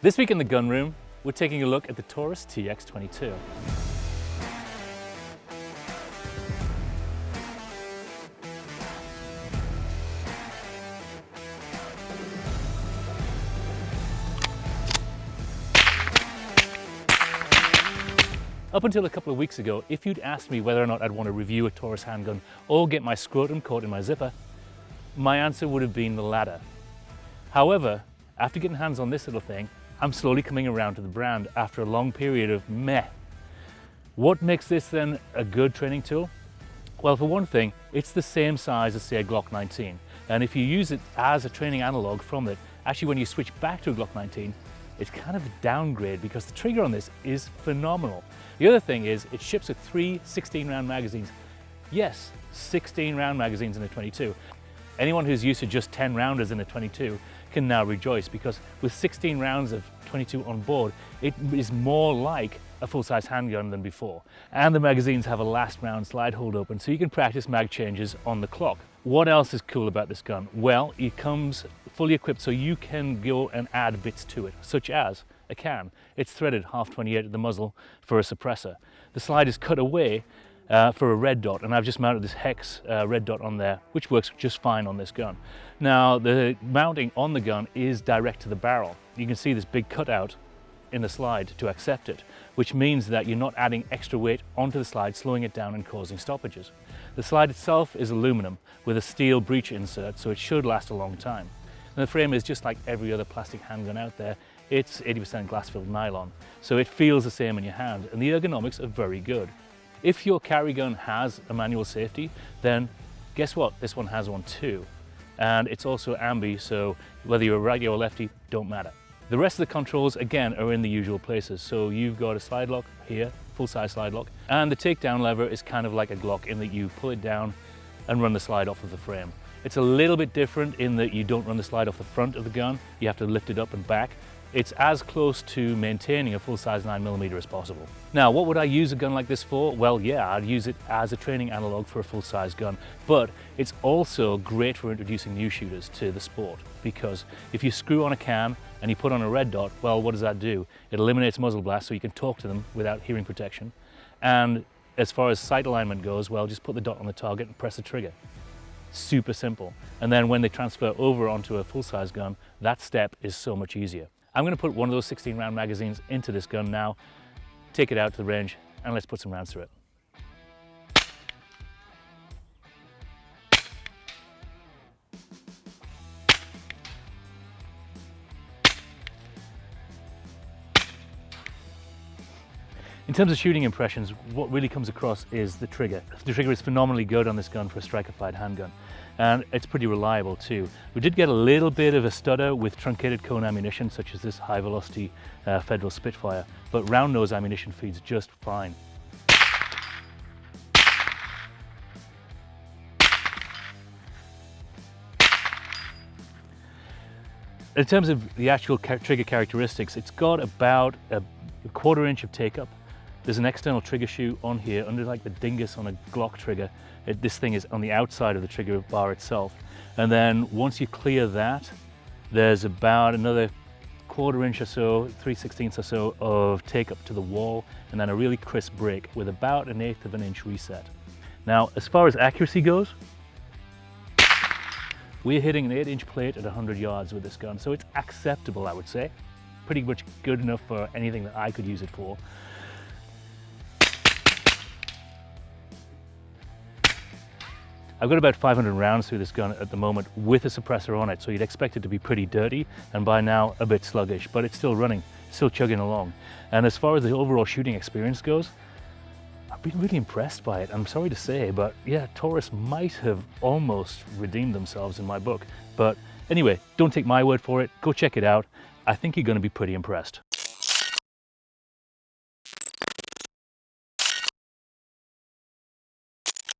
This week in the gun room, we're taking a look at the Taurus TX 22. Up until a couple of weeks ago, if you'd asked me whether or not I'd want to review a Taurus handgun or get my scrotum caught in my zipper, my answer would have been the latter. However, after getting hands on this little thing, I'm slowly coming around to the brand after a long period of meh. What makes this then a good training tool? Well, for one thing, it's the same size as, say, a Glock 19. And if you use it as a training analog from it, actually when you switch back to a Glock 19, it's kind of a downgrade because the trigger on this is phenomenal. The other thing is it ships with 3 16-round magazines. Yes, 16-round magazines in a 22. Anyone who's used to just 10 rounders in a 22 can now rejoice because with 16 rounds of 22 on board, it is more like a full-size handgun than before. And the magazines have a last round slide hold open so you can practice mag changes on the clock. What else is cool about this gun? Well, it comes fully equipped so you can go and add bits to it, such as a can. It's threaded half 28 at the muzzle for a suppressor. The slide is cut away for a red dot, and I've just mounted this hex red dot on there, which works just fine on this gun. Now, the mounting on the gun is direct to the barrel. You can see this big cutout in the slide to accept it, which means that you're not adding extra weight onto the slide, slowing it down and causing stoppages. The slide itself is aluminum with a steel breech insert, so it should last a long time. And the frame is just like every other plastic handgun out there. It's 80% glass-filled nylon, so it feels the same in your hand, and the ergonomics are very good. If your carry gun has a manual safety, then guess what? This one has one too. And it's also ambi, so whether you're a righty or lefty, don't matter. The rest of the controls, again, are in the usual places. So you've got a slide lock here, full-size slide lock, and the takedown lever is kind of like a Glock in that you pull it down and run the slide off of the frame. It's a little bit different in that you don't run the slide off the front of the gun, you have to lift it up and back. It's as close to maintaining a full-size 9mm as possible. Now, what would I use a gun like this for? Well, yeah, I'd use it as a training analog for a full-size gun, but it's also great for introducing new shooters to the sport, because if you screw on a can and you put on a red dot, well, what does that do? It eliminates muzzle blast so you can talk to them without hearing protection. And as far as sight alignment goes, well, just put the dot on the target and press the trigger. Super simple. And then when they transfer over onto a full-size gun, that step is so much easier. I'm going to put one of those 16-round magazines into this gun now, take it out to the range, and let's put some rounds through it. In terms of shooting impressions, what really comes across is the trigger. The trigger is phenomenally good on this gun for a striker-fired handgun, and it's pretty reliable too. We did get a little bit of a stutter with truncated cone ammunition, such as this high-velocity Federal Spitfire, but round nose ammunition feeds just fine. In terms of the actual trigger characteristics, it's got about a 1/4 inch of take-up. There's an external trigger shoe on here, under like the dingus on a Glock trigger. This thing is on the outside of the trigger bar itself. And then once you clear that, there's about another 1/4 inch or so, 3/16 or so of take up to the wall, and then a really crisp break with about 1/8 of an inch reset. Now, as far as accuracy goes, we're hitting an 8-inch plate at 100 yards with this gun, so it's acceptable, I would say. Pretty much good enough for anything that I could use it for. I've got about 500 rounds through this gun at the moment with a suppressor on it, so you'd expect it to be pretty dirty and by now a bit sluggish, but it's still running, still chugging along. And as far as the overall shooting experience goes, I've been really impressed by it. I'm sorry to say, but yeah, Taurus might have almost redeemed themselves in my book. But anyway, don't take my word for it, go check it out. I think you're going to be pretty impressed.